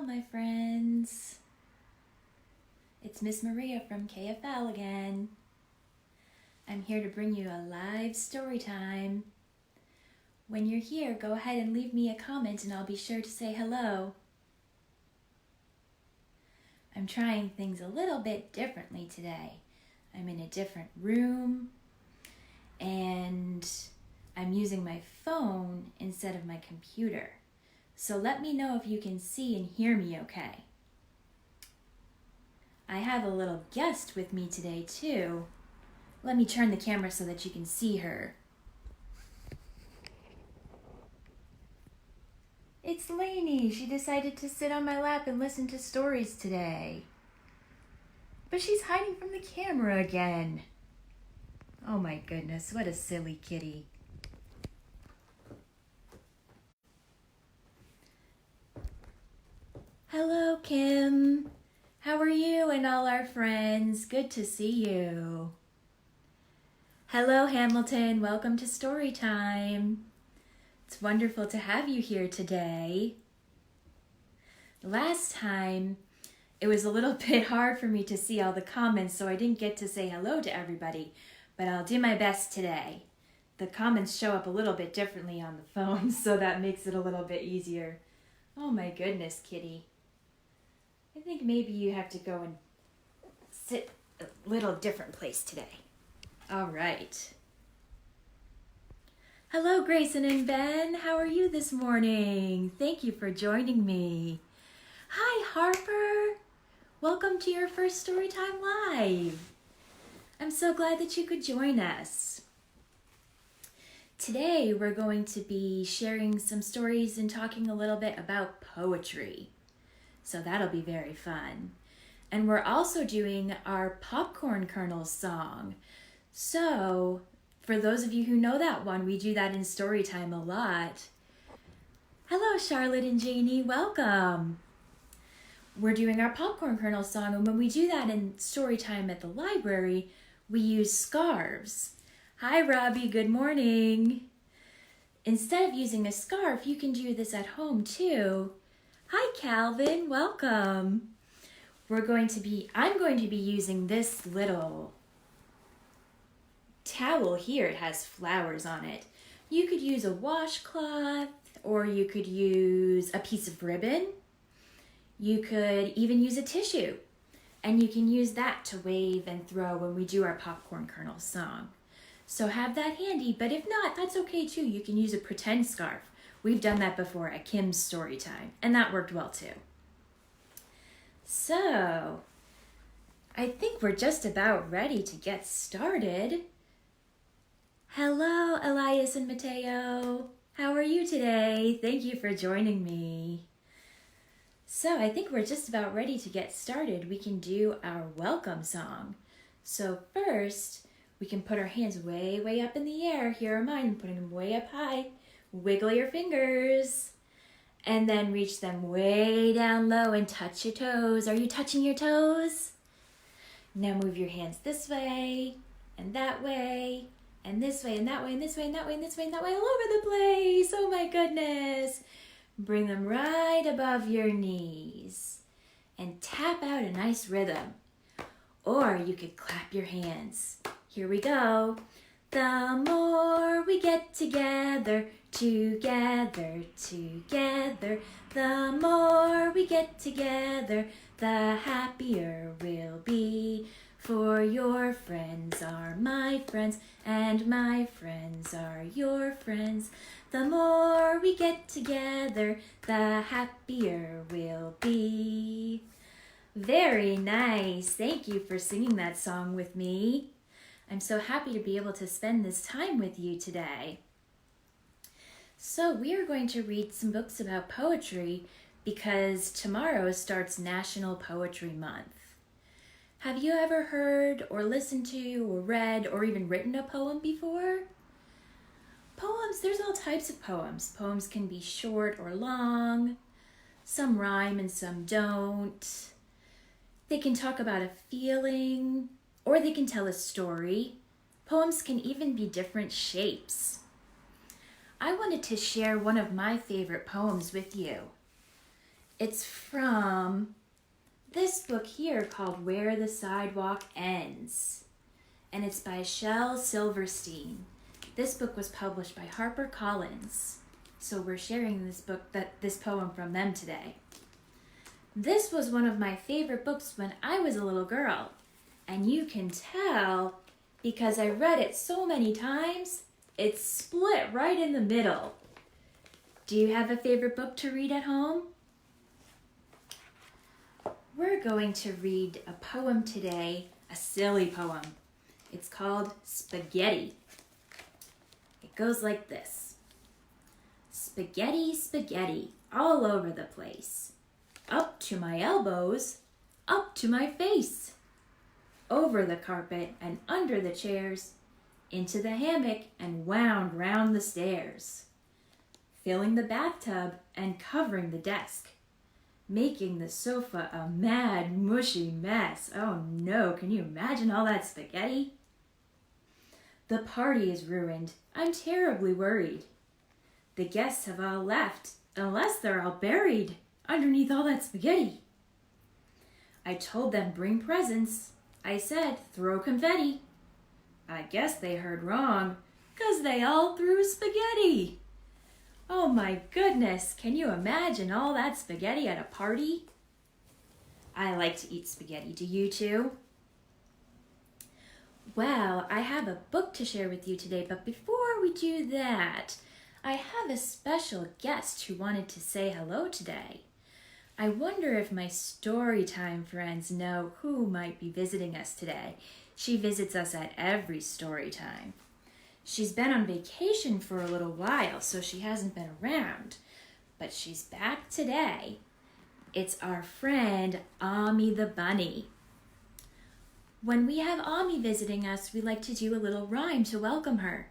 my friends. It's Miss Maria from KFL again. I'm here to bring you a live story time. When you're here, go ahead and leave me a comment and I'll be sure to say hello. I'm trying things a little bit differently today. I'm in a different room and I'm using my phone instead of my computer. So let me know if you can see and hear me okay. I have a little guest with me today too. Let me turn the camera so that you can see her. It's Lainey. She decided to sit on my lap and listen to stories today. But she's hiding from the camera again. Oh my goodness, what a silly kitty. Hello, Kim. How are you and all our friends? Good to see you. Hello, Hamilton. Welcome to Storytime. It's wonderful to have you here today. Last time, it was a little bit hard for me to see all the comments, so I didn't get to say hello to everybody, but I'll do my best today. The comments show up a little bit differently on the phone, so that makes it a little bit easier. Oh my goodness, kitty. I think maybe you have to go and sit a little different place today. All right. Hello, Grayson and Ben. How are you this morning? Thank you for joining me. Hi, Harper. Welcome to your first Storytime Live. I'm so glad that you could join us. Today, we're going to be sharing some stories and talking a little bit about poetry. So that'll be very fun. And we're also doing our popcorn kernel song. So for those of you who know that one, we do that in Storytime a lot. Hello, Charlotte and Janie, welcome. We're doing our popcorn kernel song, and when we do that in Storytime at the library, we use scarves. Hi, Robbie, good morning. Instead of using a scarf, you can do this at home too. Hi, Calvin, welcome. I'm going to be using this little towel here. It has flowers on it. You could use a washcloth, or you could use a piece of ribbon. You could even use a tissue, and you can use that to wave and throw when we do our popcorn kernel song. So have that handy, but if not, that's okay too. You can use a pretend scarf. We've done that before at Kim's Storytime, and that worked well too. So, I think we're just about ready to get started. Hello, Elias and Mateo. How are you today? Thank you for joining me. So, I think we're just about ready to get started. We can do our welcome song. So first, we can put our hands way, way up in the air. Here are mine, I'm putting them way up high. Wiggle your fingers and then reach them way down low and touch your toes. Are you touching your toes? Now move your hands this way and that way and this way and that way and this way and that way and this way and that way all over the place. Oh my goodness. Bring them right above your knees and tap out a nice rhythm. Or you could clap your hands. Here we go. The more we get together, together, together, the more we get together, the happier we'll be. For your friends are my friends, and my friends are your friends. The more we get together, the happier we'll be. Very nice. Thank you for singing that song with me. I'm so happy to be able to spend this time with you today. So we are going to read some books about poetry because tomorrow starts National Poetry Month. Have you ever heard or listened to or read or even written a poem before? Poems, there's all types of poems. Poems can be short or long. Some rhyme and some don't. They can talk about a feeling, or they can tell a story. Poems can even be different shapes. I wanted to share one of my favorite poems with you. It's from this book here called Where the Sidewalk Ends. And it's by Shel Silverstein. This book was published by HarperCollins. So we're sharing this poem from them today. This was one of my favorite books when I was a little girl. And you can tell because I read it so many times, it's split right in the middle. Do you have a favorite book to read at home? We're going to read a poem today, a silly poem. It's called Spaghetti. It goes like this. Spaghetti, spaghetti, all over the place. Up to my elbows, up to my face. Over the carpet and under the chairs, into the hammock and wound round the stairs. Filling the bathtub and covering the desk. Making the sofa a mad, mushy mess. Oh no, can you imagine all that spaghetti? The party is ruined. I'm terribly worried. The guests have all left, unless they're all buried underneath all that spaghetti. I told them bring presents. I said throw confetti. I guess they heard wrong, 'cause they all threw spaghetti. Oh my goodness, can you imagine all that spaghetti at a party? I like to eat spaghetti. Do you too? Well, I have a book to share with you today, but before we do that, I have a special guest who wanted to say hello today. I wonder if my Storytime friends know who might be visiting us today. She visits us at every Storytime. She's been on vacation for a little while, so she hasn't been around, but she's back today. It's our friend, Ami the Bunny. When we have Ami visiting us, we like to do a little rhyme to welcome her.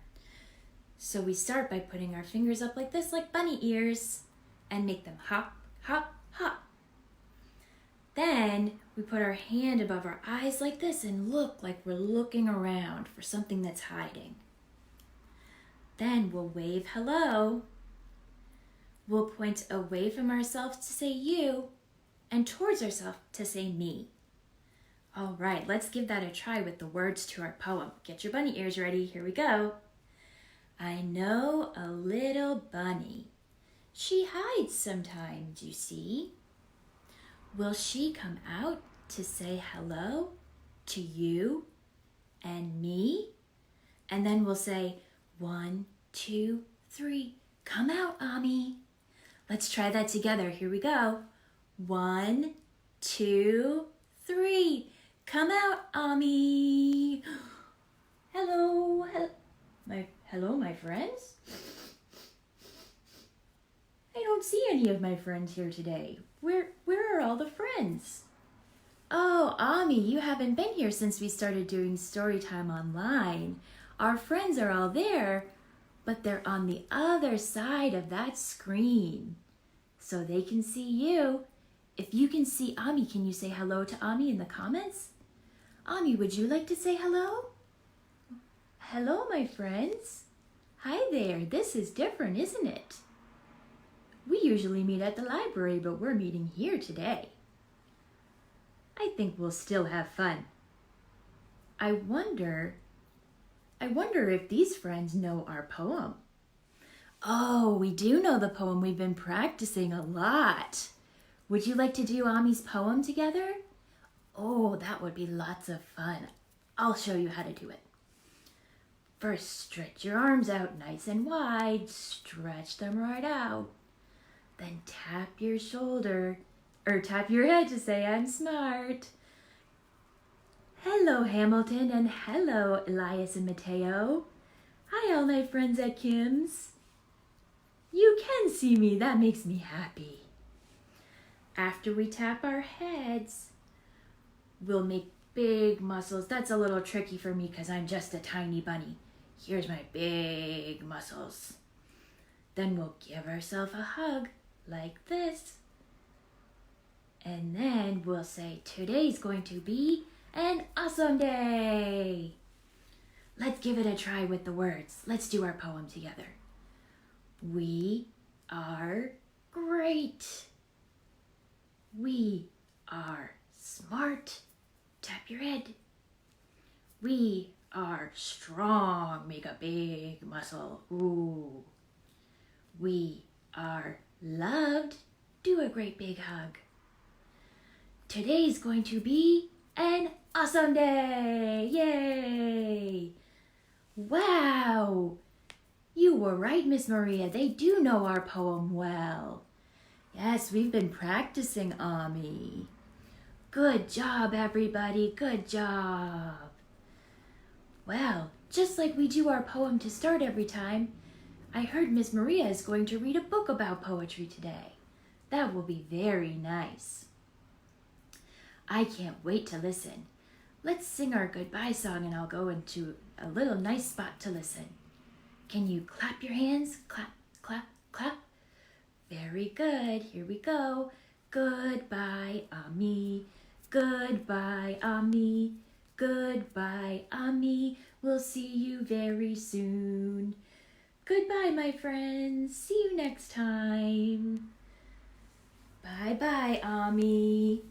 So we start by putting our fingers up like this, like bunny ears, and make them hop, hop, hop. Then we put our hand above our eyes like this and look like we're looking around for something that's hiding. Then we'll wave hello. We'll point away from ourselves to say you and towards ourselves to say me. All right, let's give that a try with the words to our poem. Get your bunny ears ready. Here we go. I know a little bunny. She hides sometimes, you see. Will she come out to say hello to you and me? And then we'll say, 1, 2, 3, come out, Ami. Let's try that together. Here we go. 1, 2, 3, come out, Ami. Hello, hello, my friends. I don't see any of my friends here today. Where are all the friends? Oh, Ami, you haven't been here since we started doing Storytime online. Our friends are all there, but they're on the other side of that screen. So they can see you. If you can see Ami, can you say hello to Ami in the comments? Ami, would you like to say hello? Hello, my friends. Hi there. This is different, isn't it? We usually meet at the library, but we're meeting here today. I think we'll still have fun. I wonder if these friends know our poem. Oh, we do know the poem. We've been practicing a lot. Would you like to do Ami's poem together? Oh, that would be lots of fun. I'll show you how to do it. First, stretch your arms out nice and wide. Stretch them right out. Then tap your shoulder, or tap your head to say I'm smart. Hello, Hamilton, and hello, Elias and Mateo. Hi, all my friends at Kim's. You can see me, that makes me happy. After we tap our heads, we'll make big muscles. That's a little tricky for me because I'm just a tiny bunny. Here's my big muscles. Then we'll give ourselves a hug like this. And then we'll say, today's going to be an awesome day. Let's give it a try with the words. Let's do our poem together. We are great. We are smart. Tap your head. We are strong. Make a big muscle. Ooh. We are loved. Do a great big hug. Today's going to be an awesome day. Yay! Wow! You were right, Miss Maria. They do know our poem well. Yes, we've been practicing, Ami. Good job, everybody. Good job. Well, just like we do our poem to start every time, I heard Miss Maria is going to read a book about poetry today. That will be very nice. I can't wait to listen. Let's sing our goodbye song and I'll go into a little nice spot to listen. Can you clap your hands? Clap, clap, clap. Very good. Here we go. Goodbye, Ami. Goodbye, Ami. Goodbye, Ami. We'll see you very soon. Goodbye, my friends. See you next time. Bye-bye, Ami.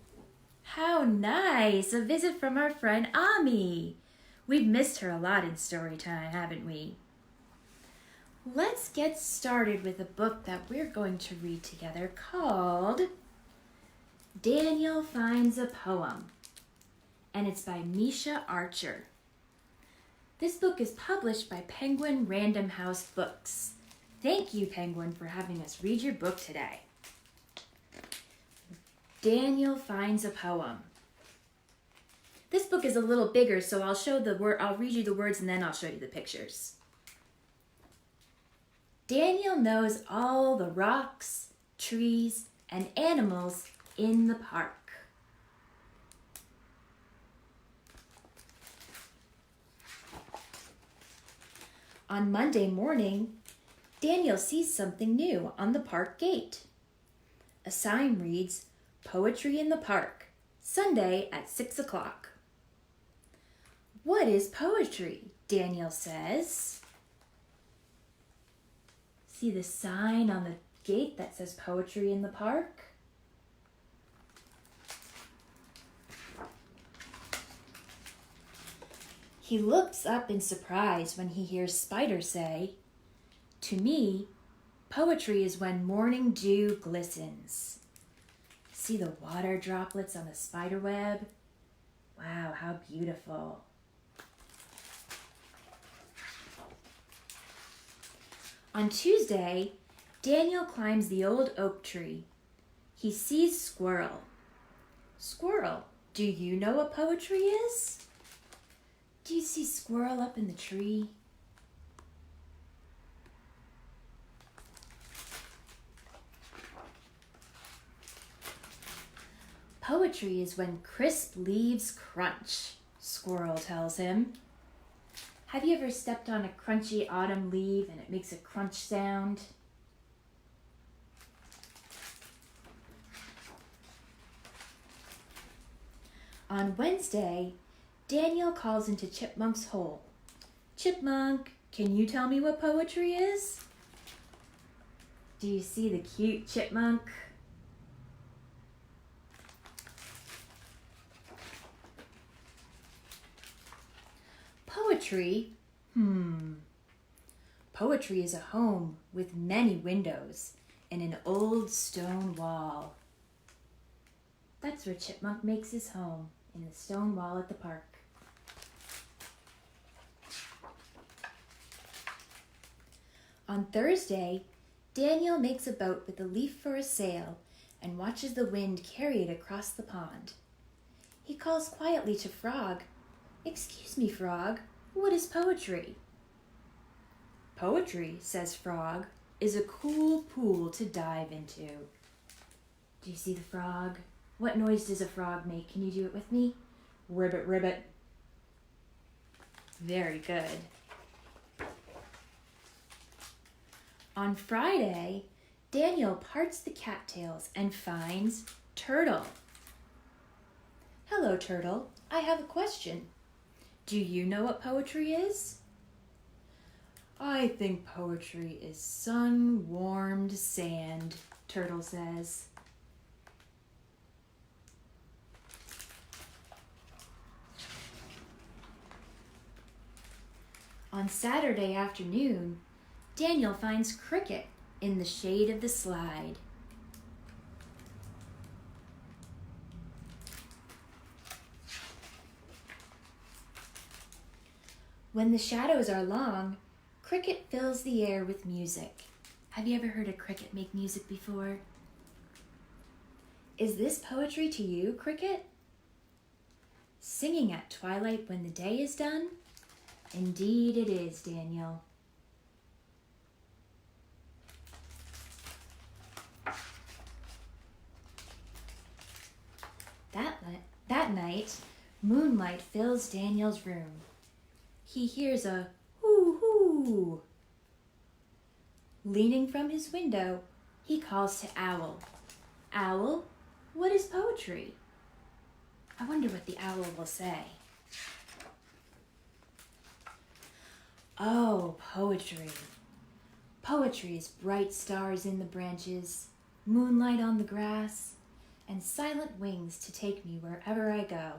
How nice. A visit from our friend Ami. We've missed her a lot in Storytime, haven't we? Let's get started with a book that we're going to read together called Daniel Finds a Poem, and it's by Micha Archer. This book is published by Penguin Random House Books. Thank you, Penguin, for having us read your book today. Daniel Finds a Poem. This book is a little bigger, so I'll read you the words and then I'll show you the pictures. Daniel knows all the rocks, trees, and animals in the park. On Monday morning, Daniel sees something new on the park gate. A sign reads, Poetry in the Park, Sunday at 6 o'clock. What is poetry? Daniel says. See the sign on the gate that says Poetry in the Park? He looks up in surprise when he hears Spider say, To me, poetry is when morning dew glistens. See the water droplets on the spider web? Wow, how beautiful. On Tuesday, Daniel climbs the old oak tree. He sees Squirrel. Squirrel, do you know what poetry is? Do you see Squirrel up in the tree? Poetry is when crisp leaves crunch, Squirrel tells him. Have you ever stepped on a crunchy autumn leaf and it makes a crunch sound? On Wednesday, Daniel calls into Chipmunk's hole. Chipmunk, can you tell me what poetry is? Do you see the cute chipmunk? Poetry? Poetry is a home with many windows and an old stone wall. That's where Chipmunk makes his home, in the stone wall at the park. On Thursday, Daniel makes a boat with a leaf for a sail and watches the wind carry it across the pond. He calls quietly to Frog. Excuse me, Frog, what is poetry? Poetry, says Frog, is a cool pool to dive into. Do you see the frog? What noise does a frog make? Can you do it with me? Ribbit, ribbit. Very good. On Friday, Daniel parts the cattails and finds Turtle. Hello, Turtle. I have a question. Do you know what poetry is? I think poetry is sun-warmed sand, Turtle says. On Saturday afternoon, Daniel finds Cricket in the shade of the slide. When the shadows are long, Cricket fills the air with music. Have you ever heard a cricket make music before? Is this poetry to you, Cricket? Singing at twilight when the day is done? Indeed it is, Daniel. That night, moonlight fills Daniel's room. He hears a hoo-hoo. Leaning from his window, he calls to Owl. Owl, what is poetry? I wonder what the owl will say. Oh, poetry. Poetry is bright stars in the branches, moonlight on the grass, and silent wings to take me wherever I go.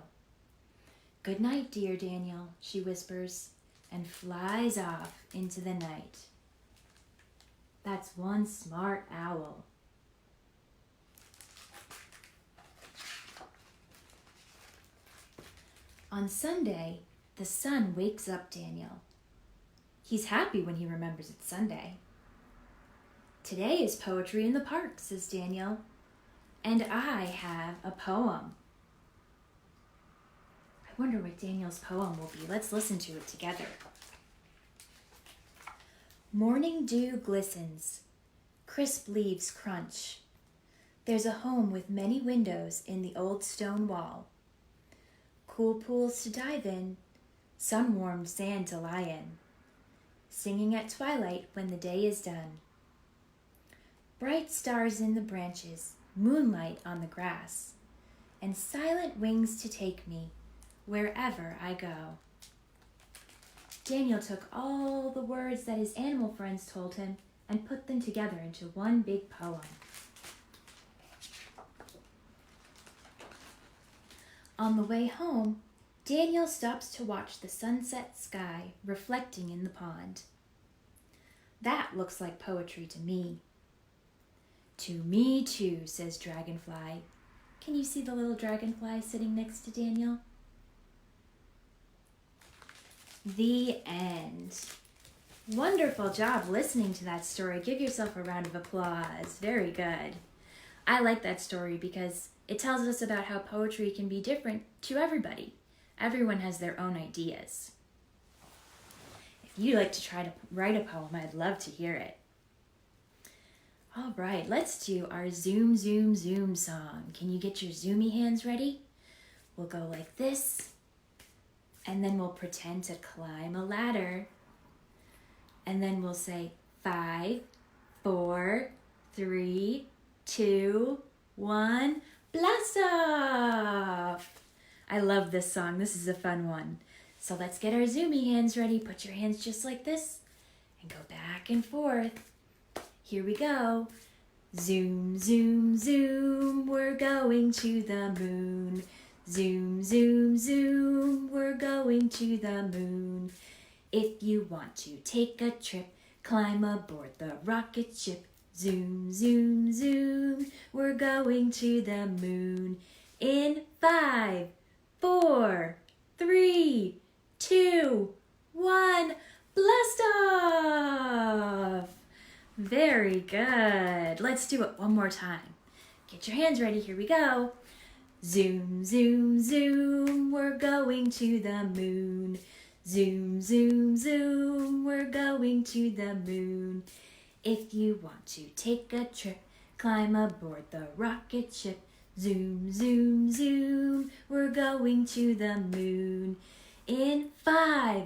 Good night, dear Daniel, she whispers, and flies off into the night. That's one smart owl. On Sunday, the sun wakes up Daniel. He's happy when he remembers it's Sunday. Today is poetry in the park, says Daniel, and I have a poem. I wonder what Daniel's poem will be. Let's listen to it together. Morning dew glistens, crisp leaves crunch. There's a home with many windows in the old stone wall. Cool pools to dive in, sun-warmed sand to lie in. Singing at twilight when the day is done. Bright stars in the branches, moonlight on the grass, and silent wings to take me wherever I go. Daniel took all the words that his animal friends told him and put them together into one big poem. On the way home, Daniel stops to watch the sunset sky reflecting in the pond. That looks like poetry to me. To me too, says Dragonfly. Can you see the little dragonfly sitting next to Daniel? The end. Wonderful job listening to that story. Give yourself a round of applause. Very good. I like that story because it tells us about how poetry can be different to everybody. Everyone has their own ideas. If you'd like to try to write a poem, I'd love to hear it. All right, let's do our Zoom, Zoom, Zoom song. Can you get your zoomy hands ready? We'll go like this, and then we'll pretend to climb a ladder. And then we'll say 5, 4, 3, 2, 1, blast off! I love this song. This is a fun one. So let's get our zoomy hands ready. Put your hands just like this and go back and forth. Here we go. Zoom, zoom, zoom, we're going to the moon. Zoom, zoom, zoom, we're going to the moon. If you want to take a trip, climb aboard the rocket ship. Zoom, zoom, zoom, we're going to the moon. In 5, 4, 3, 2, 1, blast off! Very good. Let's do it one more time. Get your hands ready. Here we go. Zoom, zoom, zoom, we're going to the moon. Zoom, zoom, zoom, we're going to the moon. If you want to take a trip, climb aboard the rocket ship. Zoom, zoom, zoom, we're going to the moon. In 5,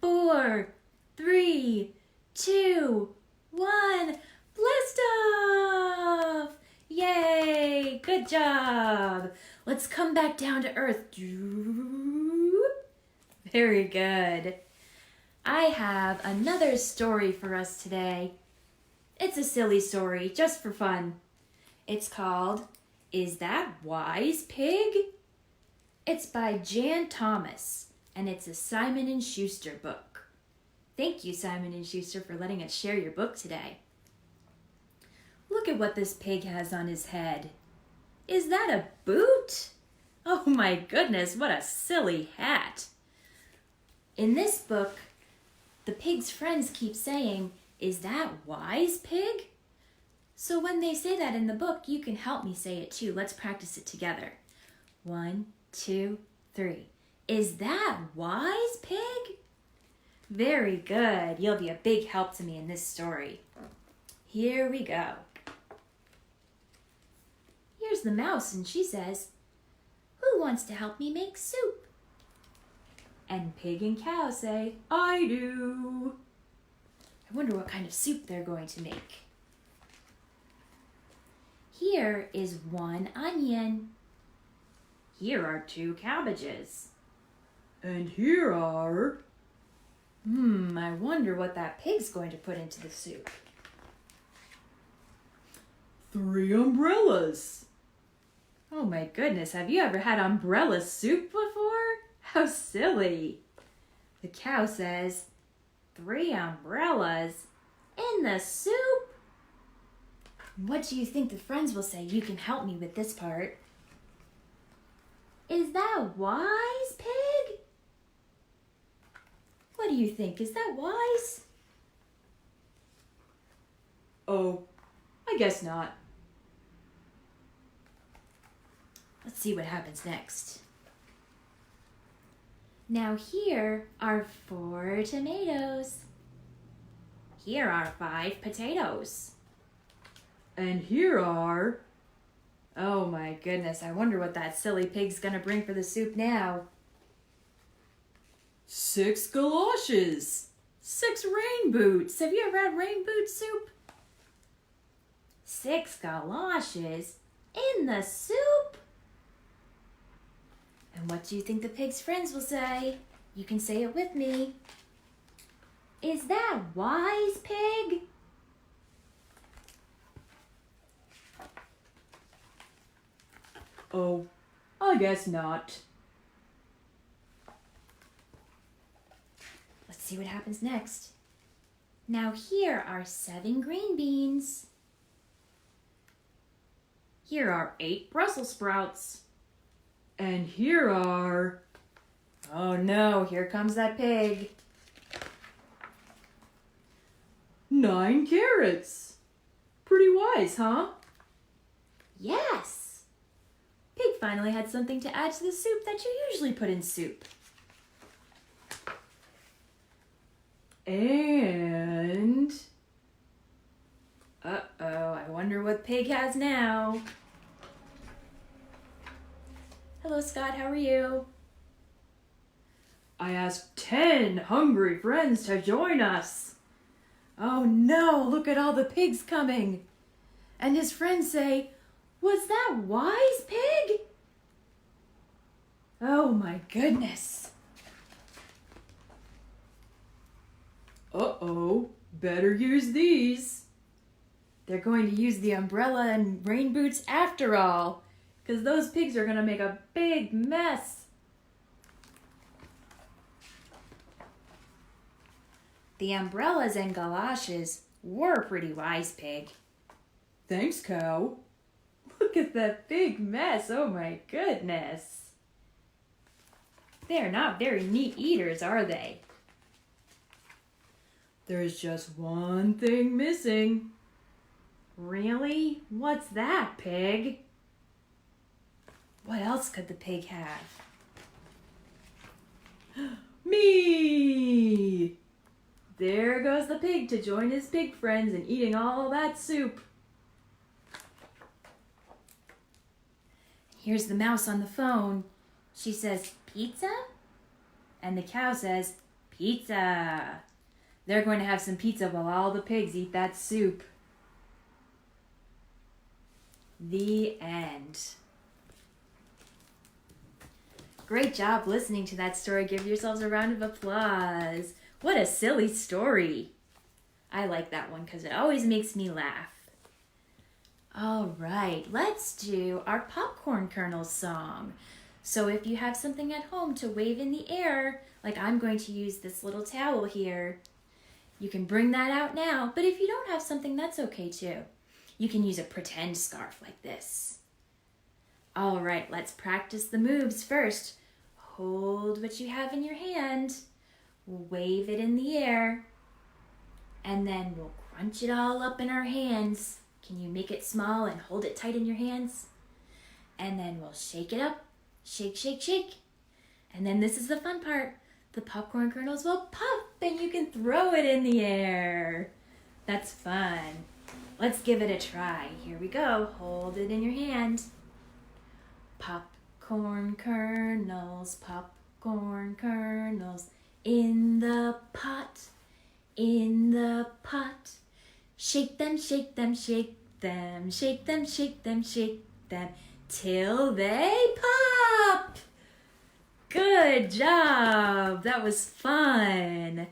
4, 3, 2, 1, blast off! Yay! Good job! Let's come back down to earth. Very good. I have another story for us today. It's a silly story, just for fun. It's called, Is That Wise Pig? It's by Jan Thomas, and it's a Simon & Schuster book. Thank you, Simon and Schuster, for letting us share your book today. Look at what this pig has on his head. Is that a boot? Oh my goodness, what a silly hat. In this book, the pig's friends keep saying, "Is that wise, pig?" So when they say that in the book, you can help me say it too. Let's practice it together. 1, 2, 3. Is that wise, pig? Very good. You'll be a big help to me in this story. Here we go. Here's the mouse, and she says, "Who wants to help me make soup?" And pig and cow say, "I do." I wonder what kind of soup they're going to make. Here is 1 onion. Here are 2 cabbages. And here are... I wonder what that pig's going to put into the soup. 3 umbrellas. Oh my goodness, have you ever had umbrella soup before? How silly. The cow says, 3 umbrellas in the soup? What do you think the friends will say? You can help me with this part. Is that wise, pig? What do you think? Is that wise? Oh, I guess not. Let's see what happens next. Now here are 4 tomatoes. Here are 5 potatoes. And here are... Oh my goodness, I wonder what that silly pig's gonna bring for the soup now. 6 galoshes. 6 rain boots. Have you ever had rain boot soup? 6 galoshes in the soup? And what do you think the pig's friends will say? You can say it with me. Is that wise, pig? Oh, I guess not. Let's see what happens next. Now here are 7 green beans. Here are 8 Brussels sprouts. And here are... Oh no, here comes that pig. 9 carrots. Pretty wise, huh? Yes. Pig finally had something to add to the soup that you usually put in soup. And... Uh-oh, I wonder what pig has now. Hello, Scott, how are you? I asked 10 hungry friends to join us. Oh no, look at all the pigs coming. And his friends say, "Was that wise, pig?" Oh my goodness. Uh-oh, better use these. They're going to use the umbrella and rain boots after all, because those pigs are going to make a big mess. The umbrellas and galoshes were pretty wise, pig. Thanks, cow. Look at that big mess. Oh my goodness. They're not very neat eaters, are they? There's just one thing missing. Really? What's that, pig? What else could the pig have? Me! There goes the pig to join his pig friends in eating all that soup. Here's the mouse on the phone. She says, "Pizza?" And the cow says, "Pizza." They're going to have some pizza while all the pigs eat that soup. The end. Great job listening to that story. Give yourselves a round of applause. What a silly story. I like that one because it always makes me laugh. All right, let's do our popcorn kernel song. So if you have something at home to wave in the air, like I'm going to use this little towel here, You can bring that out now, but if you don't have something, that's okay too. You can use a pretend scarf like this. All right, let's practice the moves first. Hold what you have in your hand, wave it in the air, and then we'll crunch it all up in our hands. Can you make it small and hold it tight in your hands? And then we'll shake it up, shake, shake, shake. And then this is the fun part. The popcorn kernels will pop and you can throw it in the air. That's fun. Let's give it a try. Here we go. Hold it in your hand. Popcorn kernels, popcorn kernels, in the pot, in the pot. Shake them, shake them, shake them, shake them, shake them, shake them, till they pop. Good job. That was fun.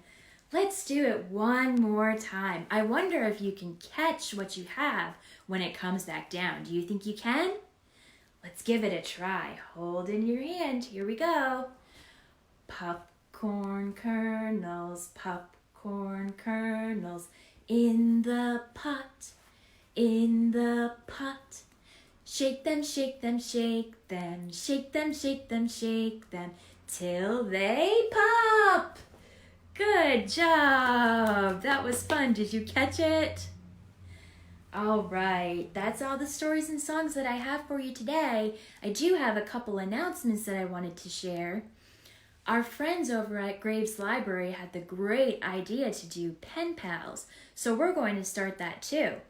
Let's do it one more time. I wonder if you can catch what you have when it comes back down. Do you think you can? Let's give it a try. Hold in your hand. Here we go. Popcorn kernels, popcorn kernels, in the pot, in the pot. Shake them, shake them, shake them, shake them, shake them, shake them, till they pop. Good job. That was fun. Did you catch it? All right, that's all the stories and songs that I have for you today. I do have a couple announcements that I wanted to share. Our friends over at Graves Library had the great idea to do pen pals, so we're going to start that too.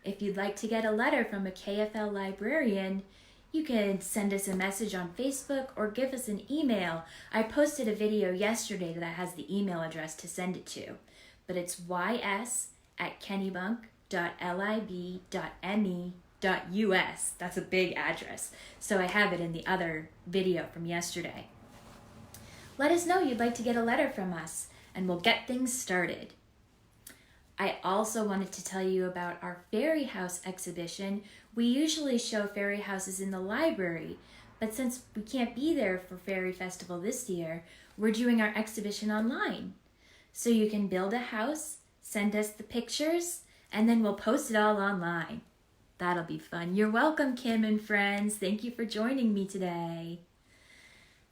If you'd like to get a letter from a KFL librarian, you can send us a message on Facebook or give us an email. I posted a video yesterday that has the email address to send it to, but it's ys@kennebunk.lib.me.us. That's a big address, so I have it in the other video from yesterday. Let us know you'd like to get a letter from us, and we'll get things started. I also wanted to tell you about our fairy house exhibition. We usually show fairy houses in the library, but since we can't be there for Fairy Festival this year, we're doing our exhibition online. So you can build a house, send us the pictures, and then we'll post it all online. That'll be fun. You're welcome, Kim and friends. Thank you for joining me today.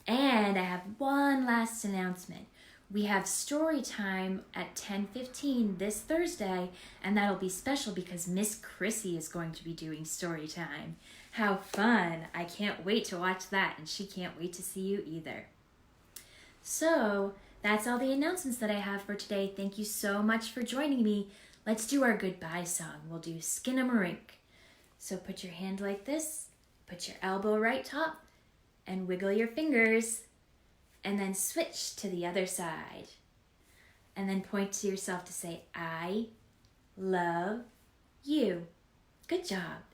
And I have one last announcement. We have Storytime at 10:15 this Thursday, and that'll be special because Miss Chrissy is going to be doing Storytime. How fun! I can't wait to watch that, and she can't wait to see you either. So, that's all the announcements that I have for today. Thank you so much for joining me. Let's do our goodbye song. We'll do Skinnamarink. So put your hand like this, put your elbow right top, and wiggle your fingers. And then switch to the other side. And then point to yourself to say, I love you. Good job.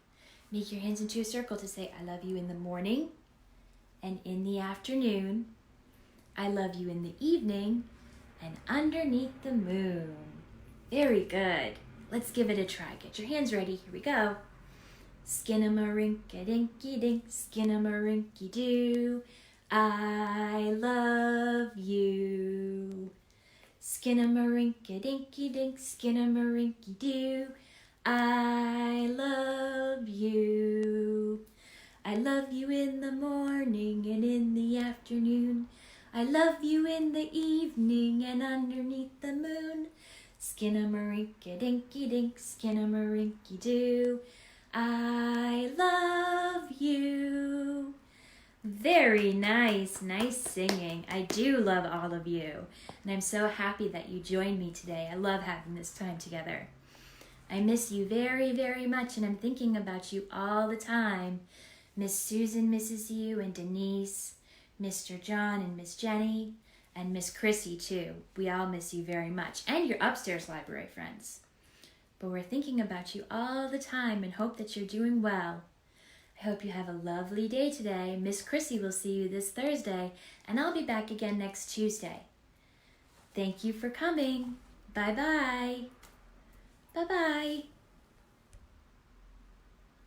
Make your hands into a circle to say, I love you in the morning and in the afternoon. I love you in the evening and underneath the moon. Very good. Let's give it a try. Get your hands ready. Here we go. Skinnamarink-a-dinky-dink, skinnamarink-y-doo. I love you. Skinnamarink-a-dinky-dink, skinnamarink-y-doo. I love you. I love you in the morning and in the afternoon. I love you in the evening and underneath the moon. Skinnamarink-a-dinky-dink, skinnamarink-y-doo. I love you. Very nice, nice singing. I do love all of you, and I'm so happy that you joined me today. I love having this time together. I miss you very, very much, and I'm thinking about you all the time. Miss Susan misses you, and Denise, Mr. John and Miss Jenny, and Miss Chrissy too. We all miss you very much, and your upstairs library friends. But we're thinking about you all the time and hope that you're doing well. I hope you have a lovely day today. Miss Chrissy will see you this Thursday, and I'll be back again next Tuesday. Thank you for coming. Bye-bye. Bye-bye.